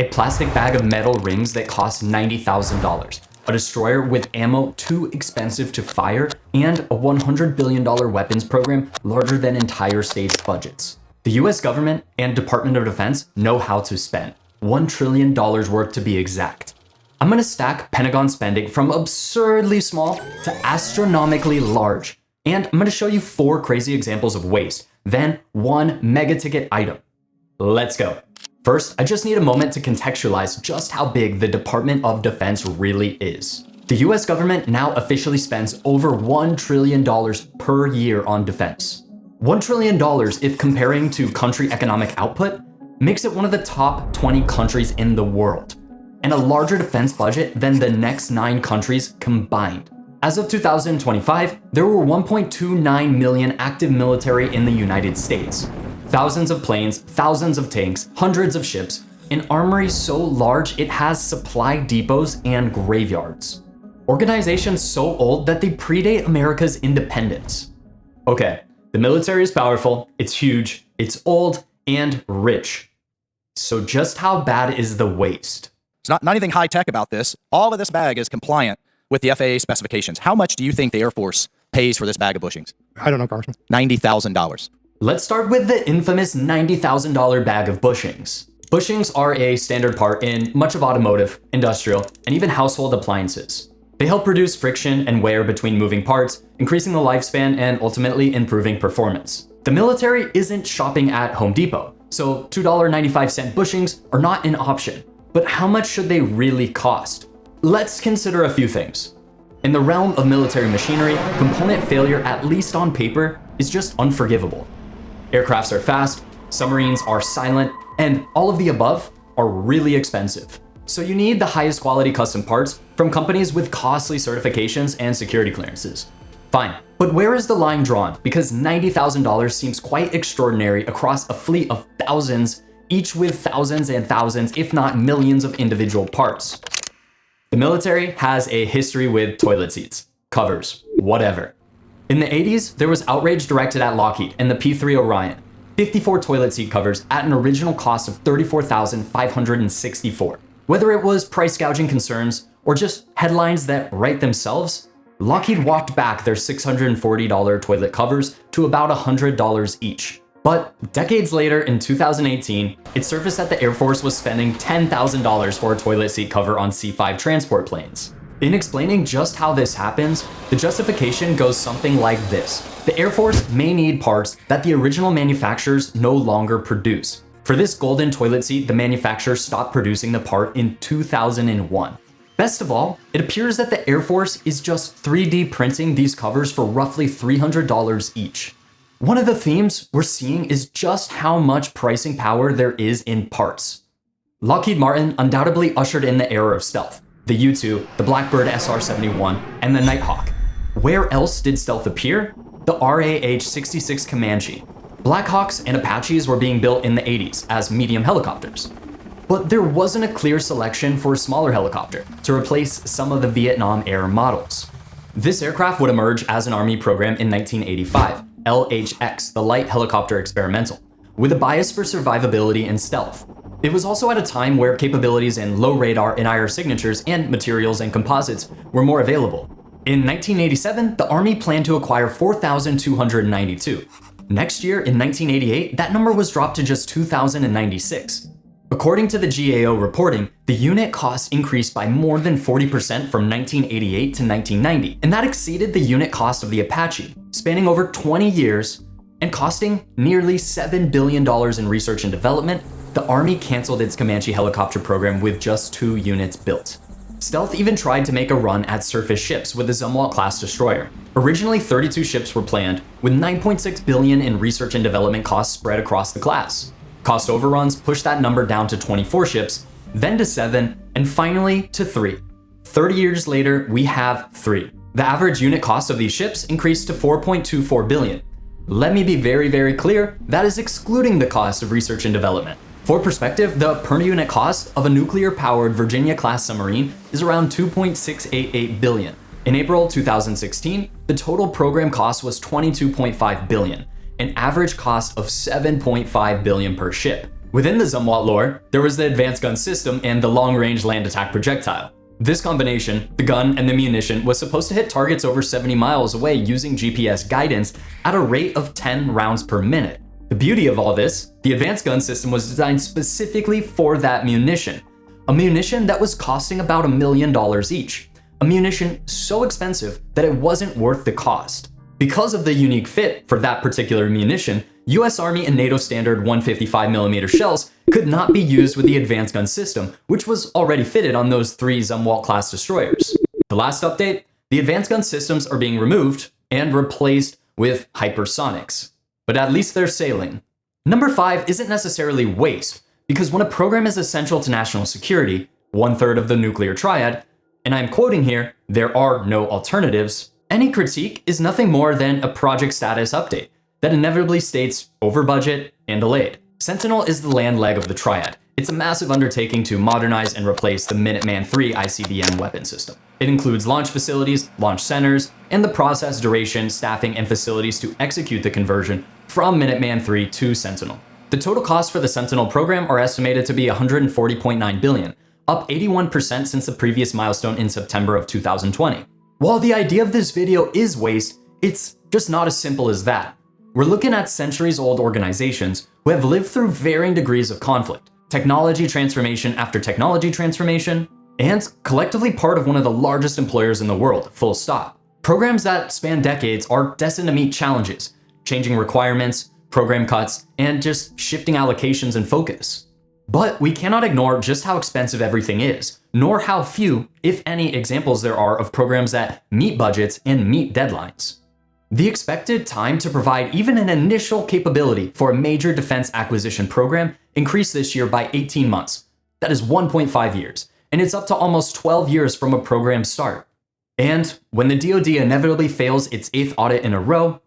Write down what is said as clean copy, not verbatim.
a plastic bag of metal rings that cost $90,000, a destroyer with ammo too expensive to fire, and a $100 billion weapons program larger than entire states' budgets. The US government and Department of Defense know how to spend. $1 trillion worth to be exact. I'm gonna stack Pentagon spending from absurdly small to astronomically large. And I'm gonna show you 4 crazy examples of waste, then 1 mega ticket item. Let's go. First, I just need a moment to contextualize just how big the Department of Defense really is. The US government now officially spends over $1 trillion per year on defense. $1 trillion, if comparing to country economic output, makes it one of the top 20 countries in the world, and a larger defense budget than the next 9 countries combined. As of 2025, there were 1.29 million active military in the United States. Thousands of planes, thousands of tanks, hundreds of ships, an armory so large it has supply depots and graveyards. Organizations so old that they predate America's independence. Okay, the military is powerful, it's huge, it's old, and rich. So just how bad is the waste? It's not anything high-tech about this. All of this bag is compliant with the FAA specifications. How much do you think the Air Force pays for this bag of bushings? I don't know, Congressman. $90,000. Let's start with the infamous $90,000 bag of bushings. Bushings are a standard part in much of automotive, industrial, and even household appliances. They help reduce friction and wear between moving parts, increasing the lifespan and ultimately improving performance. The military isn't shopping at Home Depot, so $2.95 bushings are not an option. But how much should they really cost? Let's consider a few things. In the realm of military machinery, component failure, at least on paper, is just unforgivable. Aircrafts are fast, submarines are silent, and all of the above are really expensive. So you need the highest quality custom parts from companies with costly certifications and security clearances. Fine, but where is the line drawn? Because $90,000 seems quite extraordinary across a fleet of thousands, each with thousands and thousands, if not millions of individual parts. The military has a history with toilet seats, covers, whatever. In the 80s, there was outrage directed at Lockheed and the P-3 Orion, 54 toilet seat covers at an original cost of $34,564. Whether it was price gouging concerns or just headlines that write themselves, Lockheed walked back their $640 toilet covers to about $100 each. But decades later, in 2018, it surfaced that the Air Force was spending $10,000 for a toilet seat cover on C-5 transport planes. In explaining just how this happens, the justification goes something like this. The Air Force may need parts that the original manufacturers no longer produce. For this golden toilet seat, the manufacturer stopped producing the part in 2001. Best of all, it appears that the Air Force is just 3D printing these covers for roughly $300 each. One of the themes we're seeing is just how much pricing power there is in parts. Lockheed Martin undoubtedly ushered in the era of stealth. The U-2, the Blackbird SR-71, and the Nighthawk. Where else did stealth appear? The RAH-66 Comanche. Blackhawks and Apaches were being built in the 80s as medium helicopters. But there wasn't a clear selection for a smaller helicopter to replace some of the Vietnam Air models. This aircraft would emerge as an Army program in 1985, LHX, the Light Helicopter Experimental, with a bias for survivability and stealth. It was also at a time where capabilities in low radar and IR signatures and materials and composites were more available. In 1987, the Army planned to acquire 4,292. Next year, in 1988, that number was dropped to just 2,096. According to the GAO reporting, the unit cost increased by more than 40% from 1988 to 1990, and that exceeded the unit cost of the Apache, spanning over 20 years and costing nearly $7 billion in research and development. The Army canceled its Comanche helicopter program with just 2 units built. Stealth even tried to make a run at surface ships with the Zumwalt-class destroyer. Originally, 32 ships were planned, with $9.6 billion in research and development costs spread across the class. Cost overruns pushed that number down to 24 ships, then to 7, and finally to 3. 30 years later, we have 3. The average unit cost of these ships increased to $4.24 billion. Let me be very, very clear, that is excluding the cost of research and development. For perspective, the per unit cost of a nuclear-powered Virginia-class submarine is around $2.688 billion. In April 2016, the total program cost was $22.5 billion, an average cost of $7.5 billion per ship. Within the Zumwalt lore, there was the advanced gun system and the long-range land attack projectile. This combination, the gun and the munition, was supposed to hit targets over 70 miles away using GPS guidance at a rate of 10 rounds per minute. The beauty of all this, the advanced gun system was designed specifically for that munition. A munition that was costing about $1 million each. A munition so expensive that it wasn't worth the cost. Because of the unique fit for that particular munition, US Army and NATO standard 155mm shells could not be used with the advanced gun system, which was already fitted on those 3 Zumwalt class destroyers. The last update, the advanced gun systems are being removed and replaced with hypersonics. But at least they're sailing. Number 5 isn't necessarily waste, because when a program is essential to national security, 1/3 of the nuclear triad, and I'm quoting here, there are no alternatives, any critique is nothing more than a project status update that inevitably states over budget and delayed. Sentinel is the land leg of the triad. It's a massive undertaking to modernize and replace the Minuteman III ICBM weapon system. It includes launch facilities, launch centers, and the process, duration, staffing, and facilities to execute the conversion from Minuteman III to Sentinel. The total costs for the Sentinel program are estimated to be $140.9 billion, up 81% since the previous milestone in September of 2020. While the idea of this video is waste, it's just not as simple as that. We're looking at centuries-old organizations who have lived through varying degrees of conflict, technology transformation after technology transformation, and collectively part of one of the largest employers in the world, full stop. Programs that span decades are destined to meet challenges, changing requirements, program cuts, and just shifting allocations and focus. But we cannot ignore just how expensive everything is, nor how few, if any, examples there are of programs that meet budgets and meet deadlines. The expected time to provide even an initial capability for a major defense acquisition program increased this year by 18 months. That is 1.5 years, and it's up to almost 12 years from a program's start. And when the DoD inevitably fails its 8th audit in a row,